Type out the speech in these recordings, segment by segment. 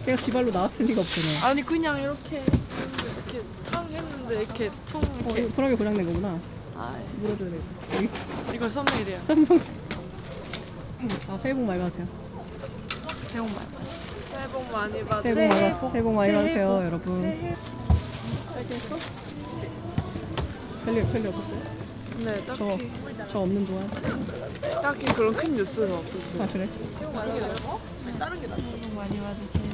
그냥 지발로 나왔을 리가 없잖아. 아니 그냥 이렇게 탕 했는데 이렇게 퉁 이렇게. 이거 프라게 고장낸 거구나. 아, 물어줘야 돼. 여기. 이거 선물이래요. 아, 새해 복 많이 받으세요. 새해 복 많이 받으세요. 새해 복 많이 받으세요. 새해 복 많이 받으세요, 여러분. 잘지냈어? 별일 없었어요? 네, 딱히 저 없는 동안. 딱히 그런 큰 뉴스는 없었어요. 아, 그래? 새해 복 많이 받으세요.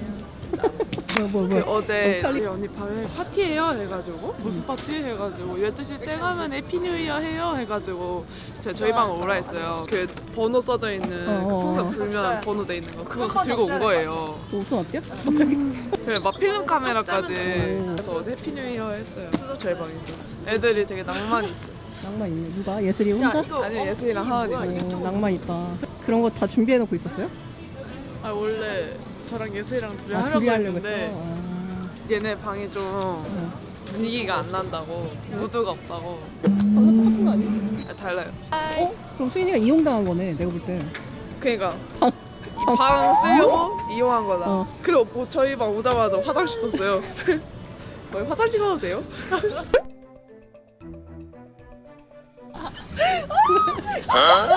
뭐야. 어제 우리 언니 밤에 파티해요 해가지고 무슨 파티 해가지고 12시 때 가면 해피뉴이어 해요 해가지고 제가 저희 방 오라 했어요. 그 번호 써져 있는 그 풍선 불면 번호 돼 있는 거 그거 들고 온 거예요. 옷은 어때요? 갑자기? 그래 막 필름 카메라까지. 그래서 어제 해피뉴이어 했어요. 저희 방에서. 애들이 되게 낭만 있어. 낭만 있네. 누가? 예슬이 혼자? 아니 예슬이랑 하은이죠. 낭만 있다. 그런 거 다 준비해놓고 있었어요? 아 원래 저랑 예슬이랑 둘이 둘이 하려고 했어? 했는데 얘네 방이 좀 분위기가 안 난다고 무드가 없다고. 방금 똑같은 거 아니야? 아, 달라요. 그럼 수인이가 이용당한 거네, 내가 볼 때. 그니까 이 방 쓰려고 이용한 거다. 그리고 뭐 저희 방 오자마자 화장실 썼어요. 뭐 화장실 가도 돼요?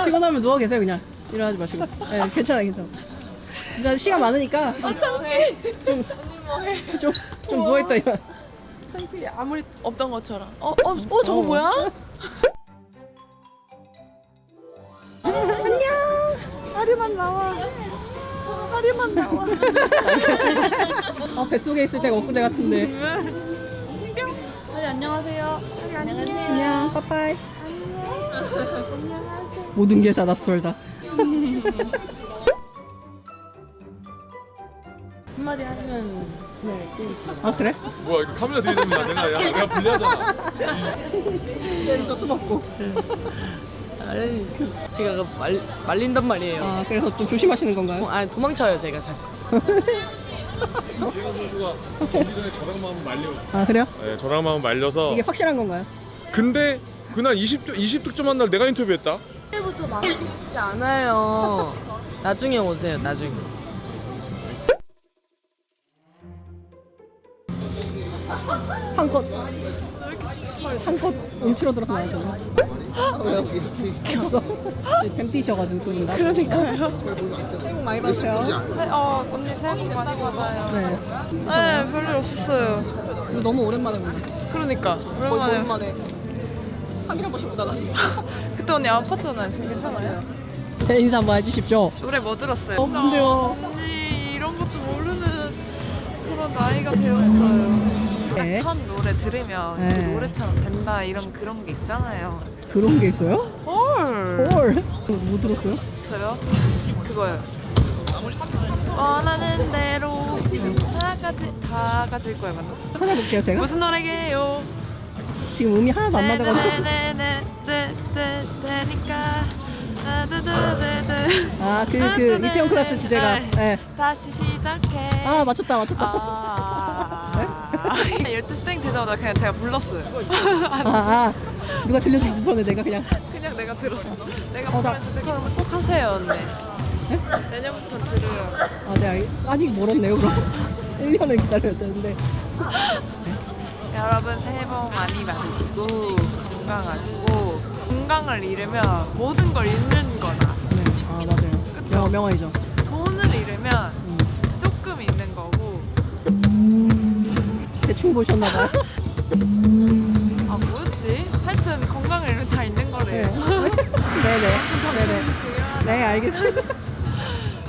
피곤하면 누워 계세요, 그냥. 일어나지 마시고. 네, 괜찮아. 일단 시간 많으니까. 창피해. 좀 누워있다, 이만. 창피해. 아무리 없던 것처럼. 저거 뭐야? 안녕. 다리만 나와. 다리만 나와. 뱃속에 있을 때가 엊그제 같은데. 다리 안녕하세요. 다리 안녕하세요. 안녕, 빠빠이. 모든 게 다 낯설다. 한마디 하시면 네, 게임 있습니다. 아, 그래? 뭐야 이거 카메라 들이대면 내가 불리하잖아. 또 수먹고. 아니 제가 말린단 말이에요. 아, 그래서 좀 조심하시는 건가요? 아니 도망쳐요 제가 자꾸. 이재현 선수가 경기 전에 저랑만 한번 말려. 아, 그래요? 네, 저랑만 한번 말려서. 이게 확실한 건가요? 근데 그날 20득점한 날 내가 인터뷰했다. 그때부터 막히고 싶지 않아요. 나중에 오세요 나중에. 한컷 음치로 들어서 나왔잖아. 왜요? 뱀 뛰셔가지고 두 분 다. 그러니까요. 새해 복 많이 받으세요. 언니 새해 복 많이 받아요. 네. 네, 별일 없었어요. 이거 너무 오랜만에 보네. 그러니까 거의 오랜만에 3일 한 번씩 보다가. 그때 언니 아팠잖아요. 지금 괜찮아요? 네, 인사 한번 해주십시오. 노래 뭐 들었어요? 근데요. 언니 이런 것도 모르는 그런 나이가 되었어요. 네. 첫 노래 들으면 네. 그 노래처럼 된다 이런 그런 게 있잖아요. 그런 게 있어요? 헐. 헐. 뭐 들었어요? 저요? 그거요. 원하는 대로 다 가질 거예요, 맞나? 찾아볼게요, 제가. 무슨 노래게요? 지금 음이 하나도 안 맞아가지고. 되니까. 아, 그 이태원 클래스 주제가. 네. 다시 시작해. 아, 맞췄다. 12시 땡 되자마자 그냥 제가 불렀어요. 누가 들려주기 전에 내가 그냥. 그냥 내가 들었어. 내가 나- 부르는데 그럼 꼭 하세요, 언니. 네? 내년부터 들으려. 아, 네, 아직 멀었네요, 그럼. 1년을 기다려야 되는데. 여러분 새해 복 많이 받으시고 건강하시고 건강을 잃으면 모든 걸 잃는 거다. 네, 아, 맞아요. 그쵸? 명언이죠. 돈을 잃으면 조금 잃는 거고. 대충 보셨나봐요. 아 뭐였지? 하여튼 건강을 잃으면 다 잃는 거래요. 네네. 중요하다. 네, 알겠습니다.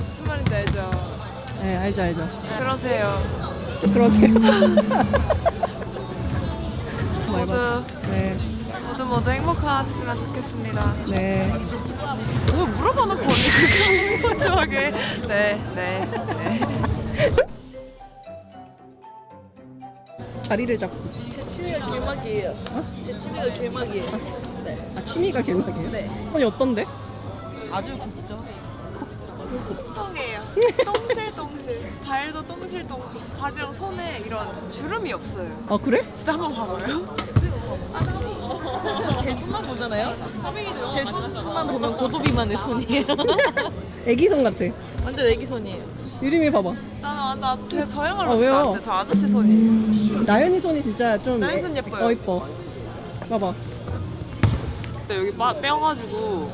무슨 말인지 알죠? 네, 알죠. 그러세요. 그러세요. 모두 모두 행복하셨으면 좋겠습니다. 네. 뭐 물어봐놓고 언니 그렇게 궁금하게. 네. 자리를 잡고. 제 취미가 길막이에요. 제 취미가 길막이에요. 네. 아, 취미가 개막이에요? 네. 아니, 어떤데? 아주 곱죠. 똥이에요. 똥실똥실. 발도 똥실똥실. 발이랑 손에 이런 주름이 없어요. 아, 그래? 진짜 한번 봐봐요. 제 손만 보잖아요? 제 손만 보면 고도비만의 손이에요. 애기 손 같아. 완전 애기 손이에요. 유림이 봐봐. 저 형을 아, 왜요? 저 아저씨 손이. 나연이 손이 진짜 좀 나연이 손 예뻐요. 이뻐. 봐봐. 근데 여기 빼어가지고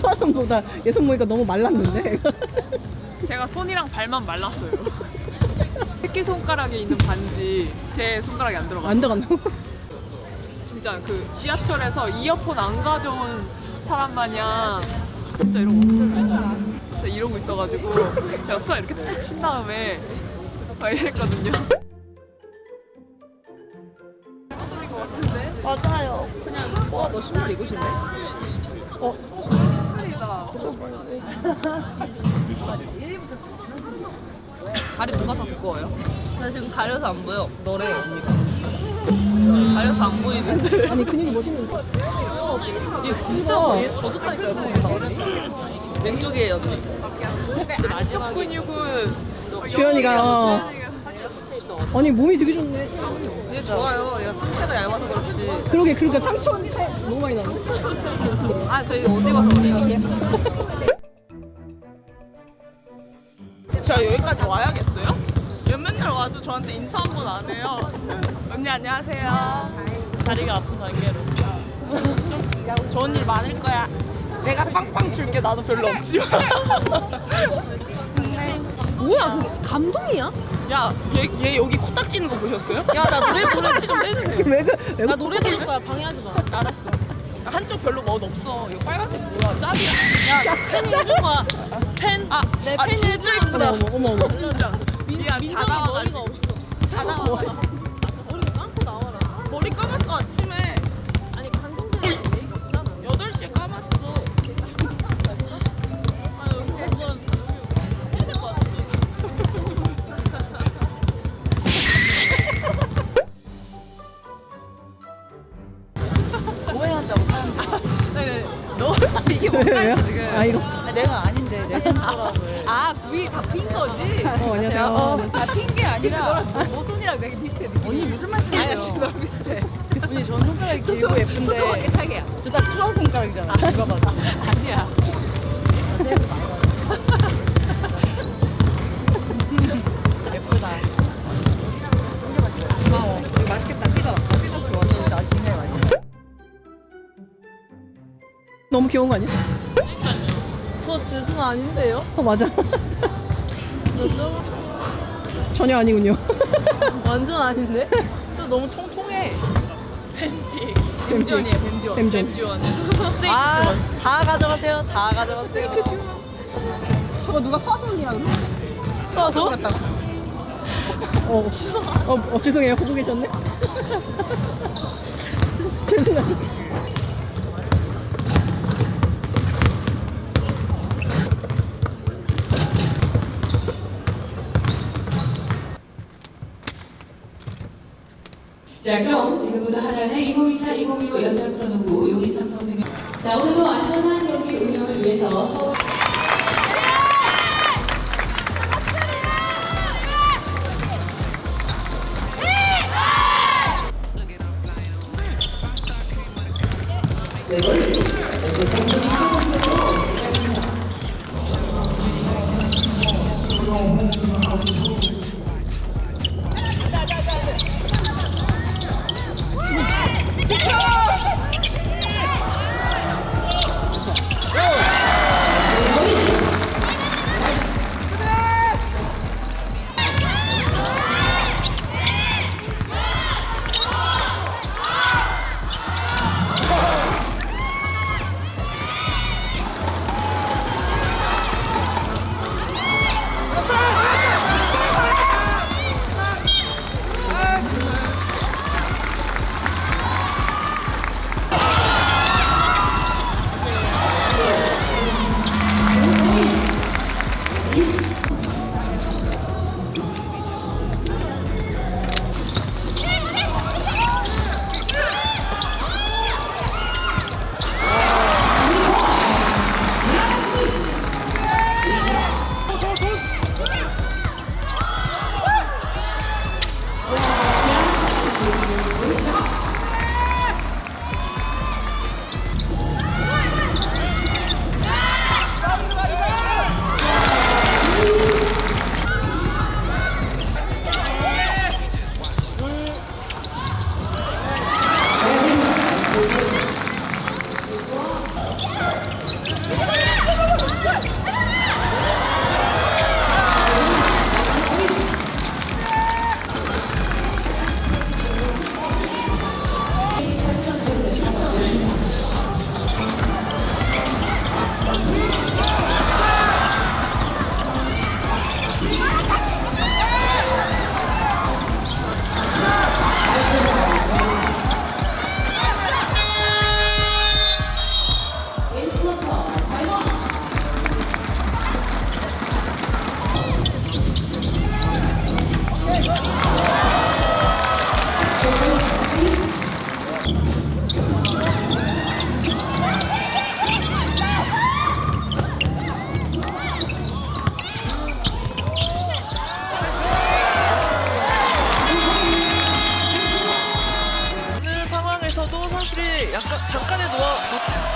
수아손보다 얘 손 보니까 너무 말랐는데. 제가 손이랑 발만 말랐어요. 새끼 손가락에 있는 반지 제 손가락에 안 들어가요. 안 들어간다고? 진짜 그 지하철에서 이어폰 안 가져온 사람 마냥 진짜 이런 거 진짜 이러고 있어가지고 제가 수아 이렇게 탁 친 다음에 막 이랬거든요. 맞아요. 너 신발 입으실래? 다리 누가 더 두꺼워요? 나 지금 가려서 안 보여. 너래 언니가. 가려서 안 보이는데. 아니 근육이 멋있는데. 얘 진짜 더 좋다니까요. 거기 언니. 왼쪽이에요 언니. 근데 안쪽 근육은 주연이가 아니 몸이 되게 좋네. 얘 좋아요. 얘가 상체가 얇아서 그렇지. 그러게 그러니까 상처 너무 많이 나네. 무슨 일이야? 아 저희 어디 봐서 그래요? 제가 여기까지 와야겠어요? 맨날 와도 저한테 인사 한 번 안 해요. 언니 안녕하세요. 다리가 아픈 관계로. 좋은 일 많을 거야. 내가 빵빵 줄게. 나도 별로 없지만. 뭐야? 그 감동이야? 야, 얘 여기 코딱지 있는 거 보셨어요? 야 나 노래 좀 내주세요. 왜 나 노래 부를 거야. 방해하지 마. 알았어. 한쪽 별로 멋 없어. 이거 빨간색 뭐야? 짭이야. 야 펜이 해준 거야. 펜. 내 펜이 진짜 예쁘다. 어머. 진짜. 미안, 민정이 자다와가지고. 머리가 없어. 자다와. 머리 감고 나와라. 머리 감았어, 아침에. 아니 방송국에서 얘기가 없잖아. 8시에 감았어. 아 여기 완전 해야 될 것 같아. 오해한다고 사람들이. 네, 너 이게 왜요? 뭔가 지금. 아 이거. 내가 아닌데 내 손가락을. 아, 부위 다 핀 거지? 안녕하세요. 다핀게 아니라 모손이랑 되게 비슷해. 언니 무슨 말씀이세요? 아니, 지금 너무 비슷해. 언니 전 손가락이 길고 예쁜데 토토하게 타게야. 저다 수정 손가락이잖아. 누가 봐도. 아니야. 예쁘다. 고마워. 이거 맛있겠다. 피자. 피자 좋아. 나 굉장히 맛있어. 너무 귀여운 거 아니야? 저 재수는 아닌데요? 맞아. 그죠? 전혀 아니군요. 완전 아닌데? 저 너무 통통해. 팬티. 뱀지원이에요, 뱀지원. 뱀지원. 스테이크 아, 지원. 다 가져가세요. 다 가져가세요. 스테이크 지원. 저거 누가 수아손이라고? 써서? 죄송해요. 보고 계셨네. 죄송해요. 자, 그럼 지금부터 하나는 2024, 2025 여자 프로농구 용인삼 선수님. 자, 오늘도 안전한 경기 운영을 위해서 서울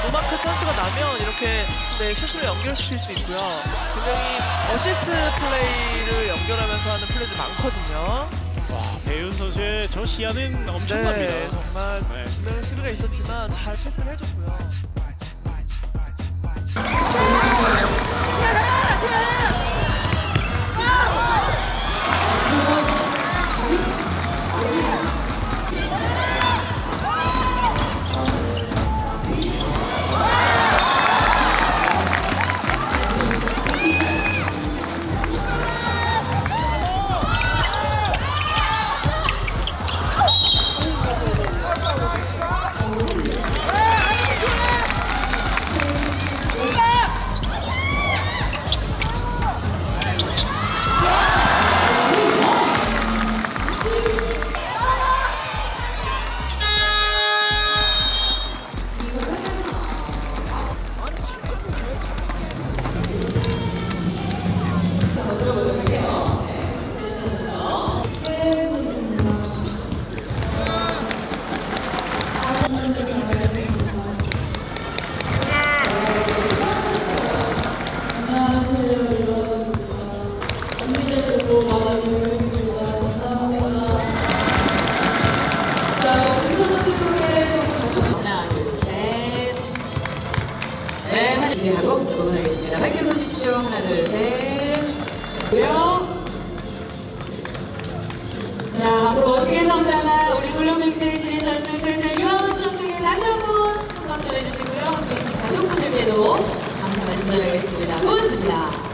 노마크 찬스가 나면 이렇게 네, 슛으로 연결시킬 수 있고요. 굉장히 어시스트 플레이를 연결하면서 하는 플레이도 많거든요. 와, 배윤 선수의 저 시야는 엄청납니다. 네, 정말 네. 분명히 수비가 있었지만 잘 패스를 해줬고요. 하나, 둘, 셋. 네, 기대하고 응원하겠습니다. 밝게 서주십시오. 하나, 둘, 셋. 고요. 자, 앞으로 멋지게 성장한 우리 블루밍스의 신인 선수 최세윤 선수께 다시 한번 큰 박수 내주시고요. 함께 해주신 가족분들께도 감사 말씀 전하겠습니다. 고맙습니다.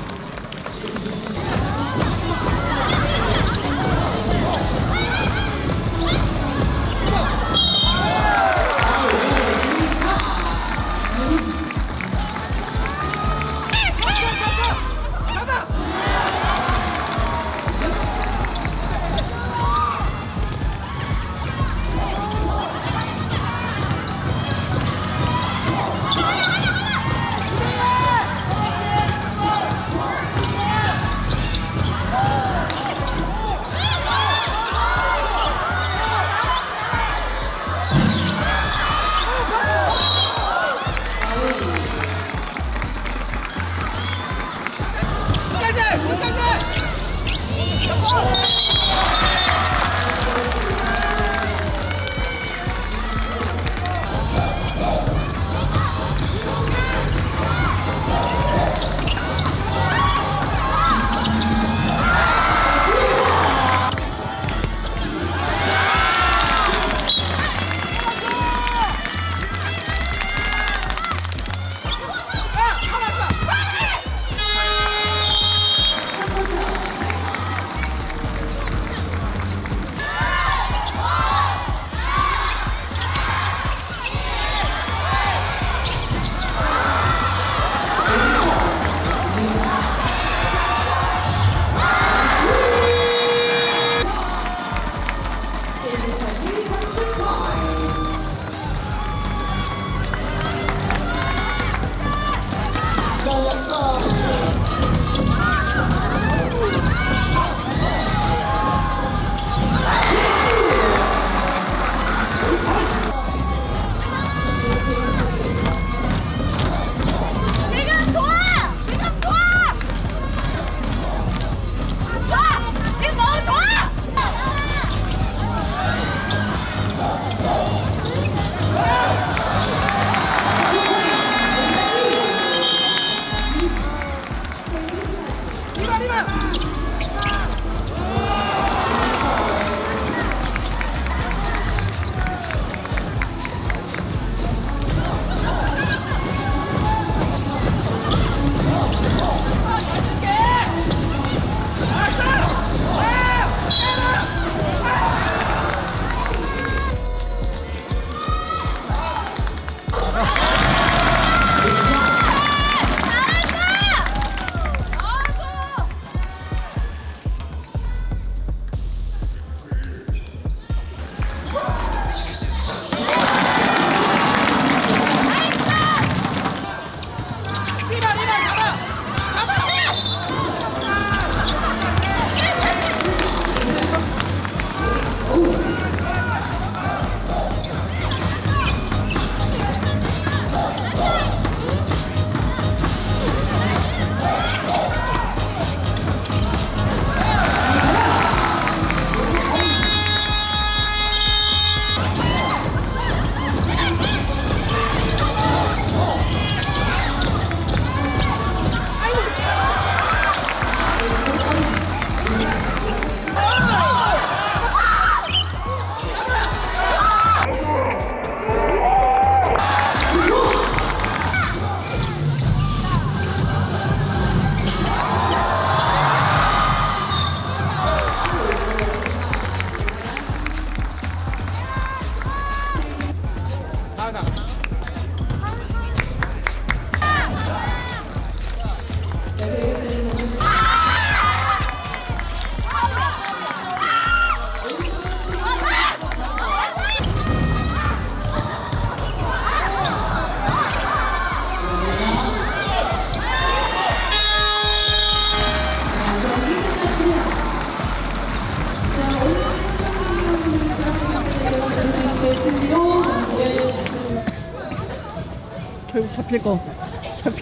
결국 잡힐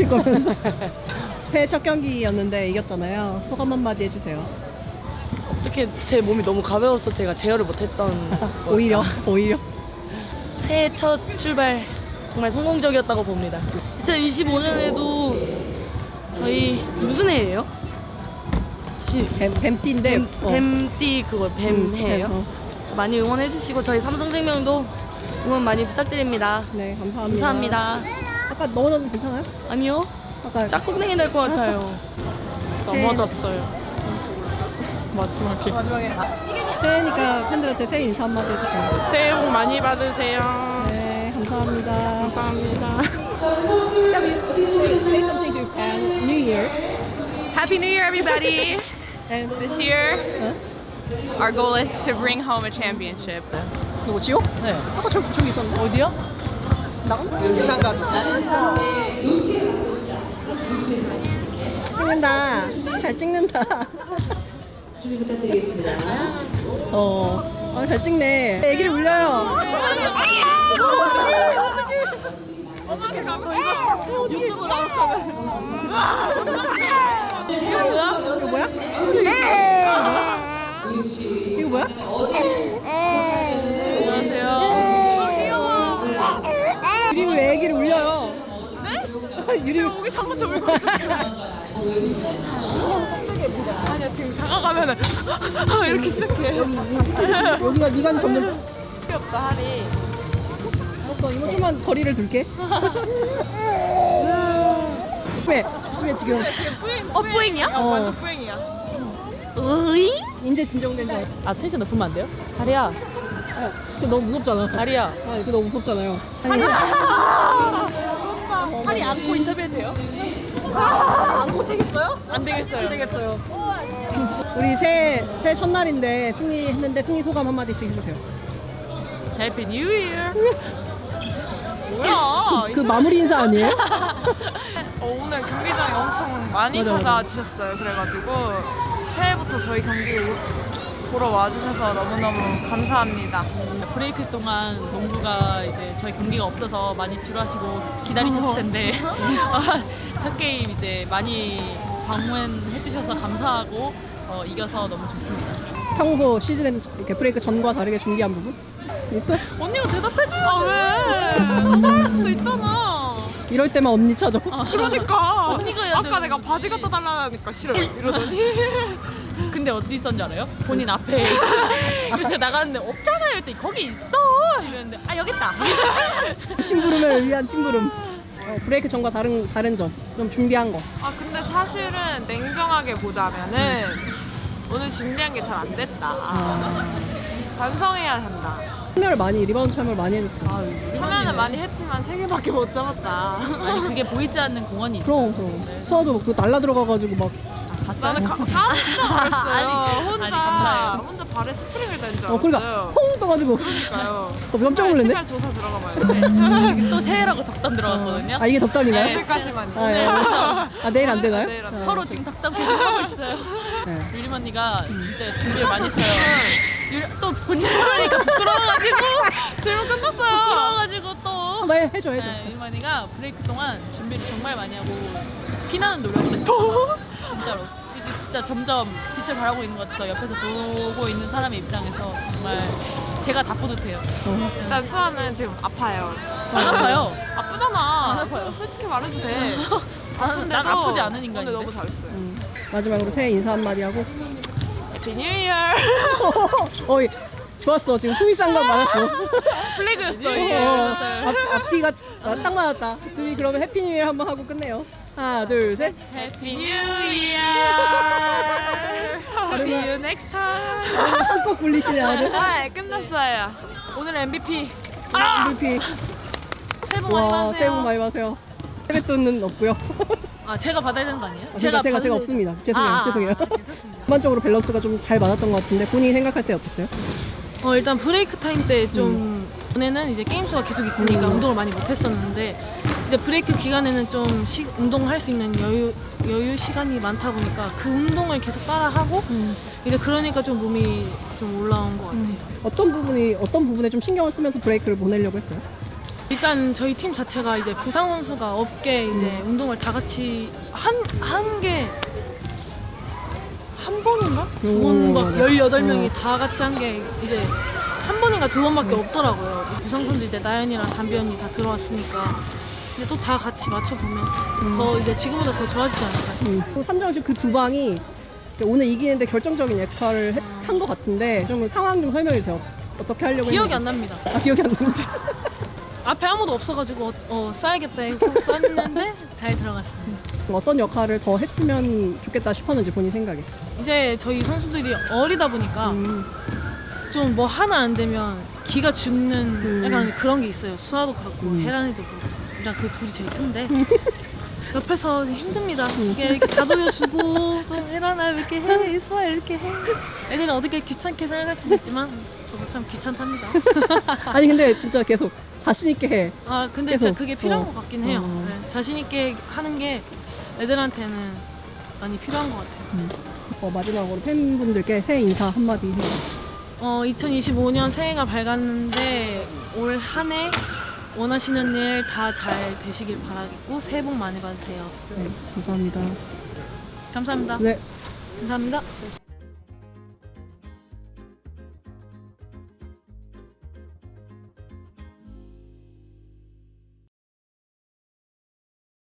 거면서 새해 첫 경기였는데 이겼잖아요. 소감 한마디 해주세요. 어떻게 제 몸이 너무 가벼워서 제가 제어를 못했던 오히려 새해 첫 출발 정말 성공적이었다고 봅니다. 2025년에도 저희 무슨 해예요? 뱀띠인데 뱀띠 그거 뱀해예요? 저 많이 응원해주시고 저희 삼성생명도 응원 많이 부탁드립니다. 네, 감사합니다. 감사합니다. 아까 넣어줘도 괜찮아요? 아니요, 아까 짝꿍댕이 될 것 같아요. 넘어졌어요. 마지막에. 새해니까 팬들한테 새해 인사 한마디 해주세요. 새해 복 많이 받으세요. 네, 감사합니다. 감사합니다. Say something to and New Year. Happy New Year, everybody! And This year, our goal is to bring home a championship. 누구지요? 네. 아까 저기 있었는데. 어디요? 찍는다. 잘 찍는다. 준비 부탁드리겠습니다. 잘 찍네. 애기를 울려요. 유튜브 나올까면 이거 뭐야? 이거 뭐야? 유리 왜 애기를 울려요? 네? 유리 여기 잠부터 울고 있어요. 아니야, 지금 다가가면은 이렇게 시작해. 여기가 네가 점점 귀엽다, 하리. 알았어. 이거 좀만 거리를 둘게. 왜? 심해 지금. 뿌잉이야? 어. 완전 뿌잉이야. 이제 진정된 줄 알아. 텐션 높으면 안 돼요? 다리야, 그거 너무 무섭잖아. 다리야. 아, 그거 너무 무섭잖아요. 하리 안고 인터뷰해도 돼요? 안고 되겠어요? 안 되겠어요. 안 되겠어요. 우리 새해 첫날인데 승리했는데 승리 소감 한마디씩 해주세요. 해피 뉴 이어. 뭐야? 그 마무리 인사 아니에요? 오늘 경기장에 엄청 많이 맞아, 맞아. 찾아주셨어요. 그래가지고 새해부터 저희 경기 보러 와주셔서 너무너무 감사합니다. 브레이크 동안 농구가 이제 저희 경기가 없어서 많이 지루하시고 기다리셨을 텐데 첫 게임 이제 많이 방문해 주셔서 감사하고 이겨서 너무 좋습니다. 평소 시즌 이렇게 브레이크 전과 다르게 준비한 부분? 있어? 언니가 대답해줘야지. 아 왜? 답할 수도 있잖아. 이럴 때만 언니 찾아. 그러니까. 언니가 해야 아까 되는데. 내가 바지 갖다 달라니까 싫어 이러더니. 근데 어디 있었는 줄 알아요? 본인 앞에 그래서 나갔는데 없잖아요 했더니 거기 있어 이랬는데 아 여기 있다. 심부름을 위한 심부름. 브레이크 전과 다른 점. 좀 준비한 거. 아 근데 사실은 냉정하게 보자면은 오늘 준비한 게 잘 안 됐다. 반성해야 한다. 리바운드 참여를 많이 해줬어. 참여는 많이 했지만 3개밖에 못 잡았다. 아니 그게 보이지 않는 공원이 있어요. 그럼. 수아도 막 그거 날라 들어가가지고 막. 나는 깜짝 놀랐어요. 아니, 감사해요. 혼자 발에 스프링을 댄 줄 알았어요. 그러니까 퐁 떠가지고. 그러니까요. 깜짝 놀랐네. 시발 조사 들어가봐요. 또 새해라고 덕담 들어갔거든요. 아, 이게 덕담인가요? 네. 오늘까지만. 아, 예. 내일 안 되나요? 내일 안 돼요. 서로 지금 덕담 계속 하고 있어요. 네. 유림 언니가 진짜 준비를 많이 했어요. 또 본인 하니까 부끄러워가지고 질문 끝났어요. 부끄러워가지고 또 한번 해줘. 네, 유림 언니가 브레이크 동안 준비를 정말 많이 하고 피나는 노력을 했어요. 진짜로. 이제 진짜 점점 빛을 발하고 있는 것 같아서 옆에서 보고 있는 사람의 입장에서 정말 제가 다 뿌듯해요. 일단 수아는 지금 아파요. 안 아파요. 아프잖아. 안 아파요. 솔직히 말해도 돼. 난 아프지 않은 인간인데. 오늘 너무 잘했어요. 마지막으로 새해 인사 한마디 하고. 해피 뉴 이어. 어이, 좋았어. 지금 스위스한 건 맞았어. 플래그였어 이게. 앞뒤가 딱 맞았다. 둘이 그러면 해피 뉴 이어 한번 하고 끝내요. 하나, 둘, 셋. 해피 뉴 이어. See you next time. 한껏 굴리시네, 아주. 아, 끝났어요. 오늘 MVP. MVP. 새해 복 많이 와, 받으세요. 새해 복 많이 받으세요. 세뱃돈은 없고요. 아 제가 받아야 되는 거 아니에요? 제가 받을- 없습니다. 죄송해요. 죄송해요. 괜찮습니다. 전반적으로 밸런스가 좀 잘 맞았던 것 같은데 본인이 생각할 때 어땠어요? 일단 브레이크 타임 때 좀 전에는 이제 게임 수가 계속 있으니까 운동을 많이 못 했었는데 이제 브레이크 기간에는 좀 운동할 수 있는 여유 시간이 많다 보니까 그 운동을 계속 따라 하고 이제 그러니까 좀 몸이 좀 올라온 것 같아요. 어떤 부분에 좀 신경을 쓰면서 브레이크를 보내려고 했어요? 일단 저희 팀 자체가 이제 부상 선수가 없게 이제 운동을 다 같이 한 번인가? 두 번, 막 18명이 다 같이 한 게 이제 한 번인가 두 번밖에 없더라고요. 부상 선수 이제 나연이랑 담비 언니 다 들어왔으니까 이제 또 다 같이 맞춰보면 더 이제 지금보다 더 좋아지지 않을까요? 또 삼성시 그 두 방이 오늘 이기는데 결정적인 역할을 한 것 같은데 좀 상황 좀 설명해 주세요. 어떻게 하려고 기억이 했는지. 안 납니다. 아, 기억이 안 나는데. 앞에 아무도 없어가지고 쏴야겠다 해서 쐈는데 잘 들어갔습니다. 어떤 역할을 더 했으면 좋겠다 싶었는지 본인 생각에. 이제 저희 선수들이 어리다 보니까 좀 뭐 하나 안 되면 기가 죽는 약간 그런 게 있어요. 수아도 그렇고 혜란이도 그렇고 일단 그 둘이 제일 큰데 옆에서 힘듭니다. 이렇게 다독여주고 또 혜란아 왜 이렇게 해? 수아 이렇게 해? 애들은 어떻게 귀찮게 생각할 수도 있지만 저도 참 귀찮답니다. 아니 근데 진짜 계속 자신 있게 해. 아 근데 계속. 진짜 그게 필요한 것 같긴 해요. 네, 자신 있게 하는 게 애들한테는 많이 필요한 것 같아요. 마지막으로 팬분들께 새해 인사 한마디 해요. 2025년 새해가 밝았는데 올 한 해 원하시는 일 다 잘 되시길 바라겠고 새해 복 많이 받으세요. 네, 감사합니다. 감사합니다. 네. 감사합니다.